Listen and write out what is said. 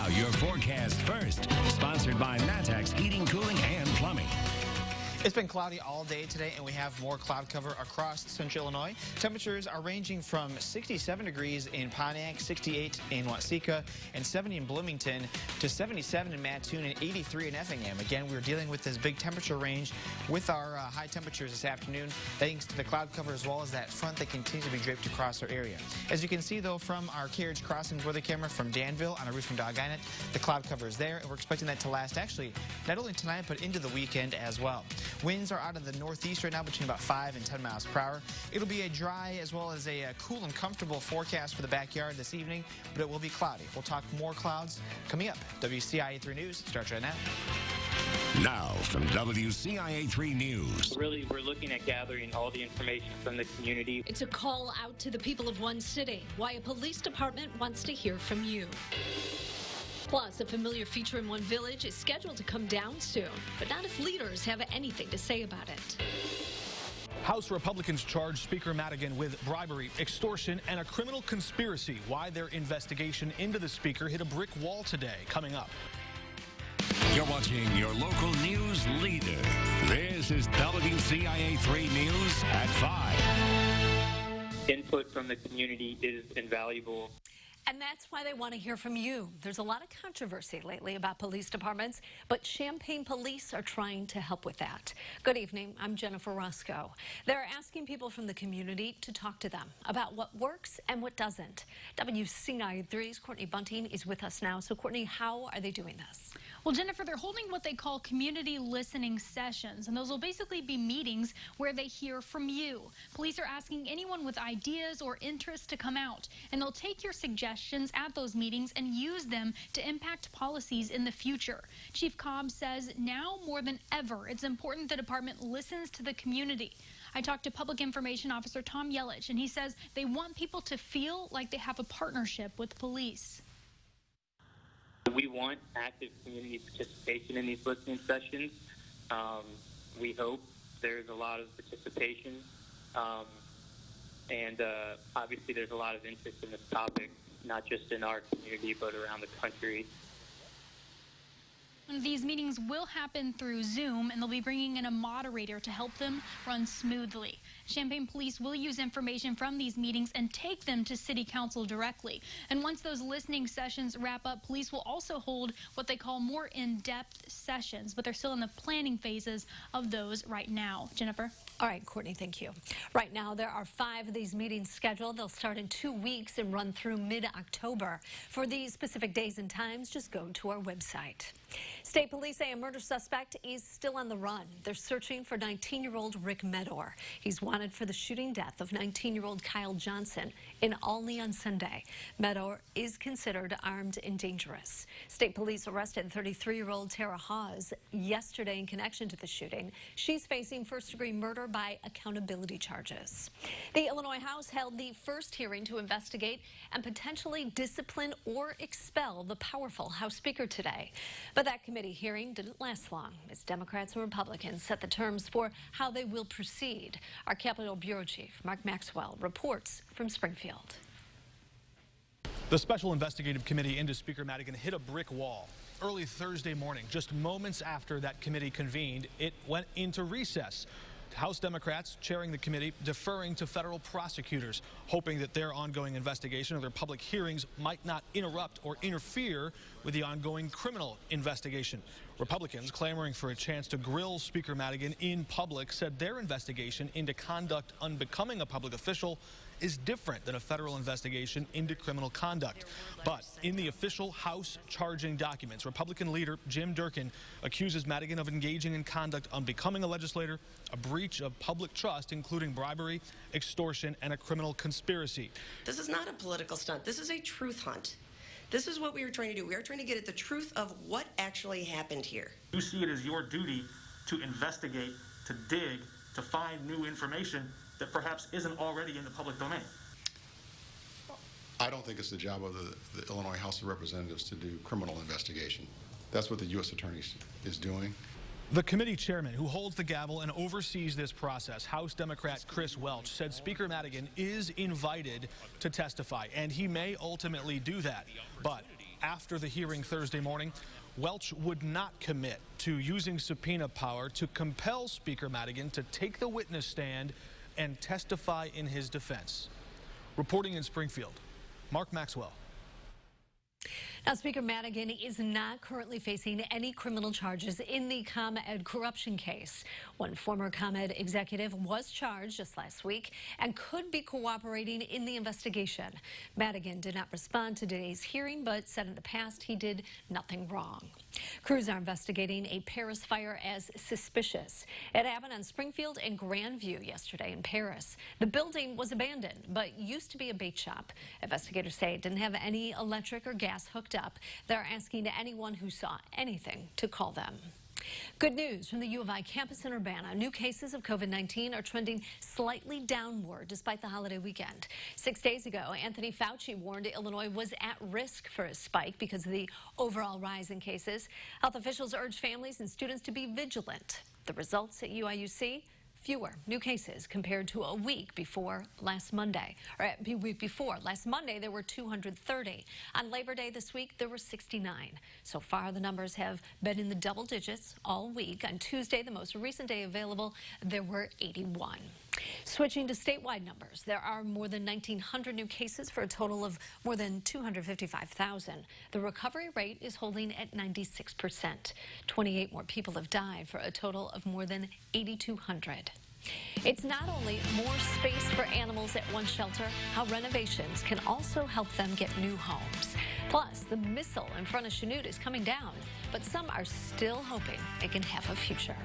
Now, your forecast first, sponsored by Matex Heating, Cooling, and Plumbing. It's been cloudy all day today, and we have more cloud cover across central Illinois. Temperatures are ranging from 67 degrees in Pontiac, 68 in Watseka, and 70 in Bloomington, to 77 in Mattoon and 83 in Effingham. Again, we're dealing with this big temperature range with our high temperatures this afternoon, thanks to the cloud cover as well as that front that continues to be draped across our area. As you can see, though, from our Carriage Crossings weather camera from Danville on a roof from Doggett, the cloud cover is there, and we're expecting that to last actually not only tonight but into the weekend as well. Winds are out of the northeast right now between about 5 and 10 miles per hour. It'll be a dry as well as a cool and comfortable forecast for the backyard this evening, but it will be cloudy. We'll talk more clouds coming up. WCIA 3 News starts right now. Now from WCIA 3 News. Really, we're looking at gathering all the information from the community. It's a call out to the people of one city, why a police department wants to hear from you. Plus, a familiar feature in one village is scheduled to come down soon, but not if leaders have anything to say about it. House Republicans charged Speaker Madigan with bribery, extortion, and a criminal conspiracy. Why their investigation into the Speaker hit a brick wall today. Coming up. You're watching your local news leader. This is WCIA 3 News at 5. Input from the community is invaluable. And that's why they want to hear from you. There's a lot of controversy lately about police departments, but Champaign police are trying to help with that. Good evening. I'm Jennifer Roscoe. They're asking people from the community to talk to them about what works and what doesn't. WCIA 3's Courtney Bunting is with us now. So, Courtney, how are they doing this? Well, Jennifer, they're holding what they call community listening sessions, and those will basically be meetings where they hear from you. Police are asking anyone with ideas or interests to come out, and they'll take your suggestions at those meetings and use them to impact policies in the future. Chief Cobb says now more than ever, it's important the department listens to the community. I talked to Public Information Officer Tom Yelich, and he says they want people to feel like they have a partnership with police. We want active community participation in these listening sessions. We hope there's a lot of participation, and obviously there's a lot of interest in this topic, not just in our community, but around the country. These meetings will happen through Zoom, and they'll be bringing in a moderator to help them run smoothly. Champaign police will use information from these meetings and take them to City Council directly. And once those listening sessions wrap up, police will also hold what they call more in-depth sessions, but they're still in the planning phases of those right now. Jennifer? All right, Courtney, thank you. Right now, there are 5 of these meetings scheduled. They'll start in 2 weeks and run through mid-October. For these specific days and times, just go to our website. State police say a murder suspect is still on the run. They're searching for 19-year-old Rick Medor. He's wanted for the shooting death of 19-year-old Kyle Johnson in Olney on Sunday. Medor is considered armed and dangerous. State police arrested 33-year-old Tara Hawes yesterday in connection to the shooting. She's facing first-degree murder by accountability charges. The Illinois House held the first hearing to investigate and potentially discipline or expel the powerful House Speaker today. But that committee hearing didn't last long as Democrats and Republicans set the terms for how they will proceed. Our Capitol Bureau Chief, Mark Maxwell, reports from Springfield. The Special Investigative Committee into Speaker Madigan hit a brick wall. Early Thursday morning, just moments after that committee convened, it went into recess. House Democrats chairing the committee deferring to federal prosecutors, hoping that their ongoing investigation or their public hearings might not interrupt or interfere with the ongoing criminal investigation. Republicans clamoring for a chance to grill Speaker Madigan in public said their investigation into conduct unbecoming a public official is different than a federal investigation into criminal conduct. But in the official House charging documents, Republican leader Jim Durkin accuses Madigan of engaging in conduct unbecoming a legislator, a breach of public trust, including bribery, extortion, and a criminal conspiracy. This is not a political stunt. This is a truth hunt. This is what we are trying to do. We are trying to get at the truth of what actually happened here. You see it as your duty to investigate, to dig, to find new information that perhaps isn't already in the public domain. I don't think it's the job of the Illinois House of Representatives to do criminal investigation. That's what the U.S. Attorney is doing. The committee chairman who holds the gavel and oversees this process, House Democrat Chris Welch, said Speaker Madigan is invited to testify, and he may ultimately do that. But After the hearing Thursday morning, Welch would not commit to using subpoena power to compel Speaker Madigan to take the witness stand and testify in his defense. Reporting in Springfield, Mark Maxwell. Now, Speaker Madigan is not currently facing any criminal charges in the ComEd corruption case. One former ComEd executive was charged just last week and could be cooperating in the investigation. Madigan did not respond to today's hearing, but said in the past he did nothing wrong. Crews are investigating a Paris fire as suspicious. It happened on Springfield and Grandview yesterday in Paris. The building was abandoned, but used to be a bake shop. Investigators say it didn't have any electric or gas hooked up. They're asking anyone who saw anything to call them. Good news from the U of I campus in Urbana. New cases of COVID-19 are trending slightly downward despite the holiday weekend. 6 days ago, Anthony Fauci warned Illinois was at risk for a spike because of the overall rise in cases. Health officials urged families and students to be vigilant. The results at UIUC? Fewer new cases compared to a week before last Monday. Last Monday, there were 230. On Labor Day this week, there were 69. So far, the numbers have been in the double digits all week. On Tuesday, the most recent day available, there were 81. Switching to statewide numbers, there are more than 1,900 new cases for a total of more than 255,000. The recovery rate is holding at 96%. 28 more people have died for a total of more than 8,200. It's not only more space for animals at one shelter, how renovations can also help them get new homes. Plus, the missile in front of Chanute is coming down, but some are still hoping it can have a future.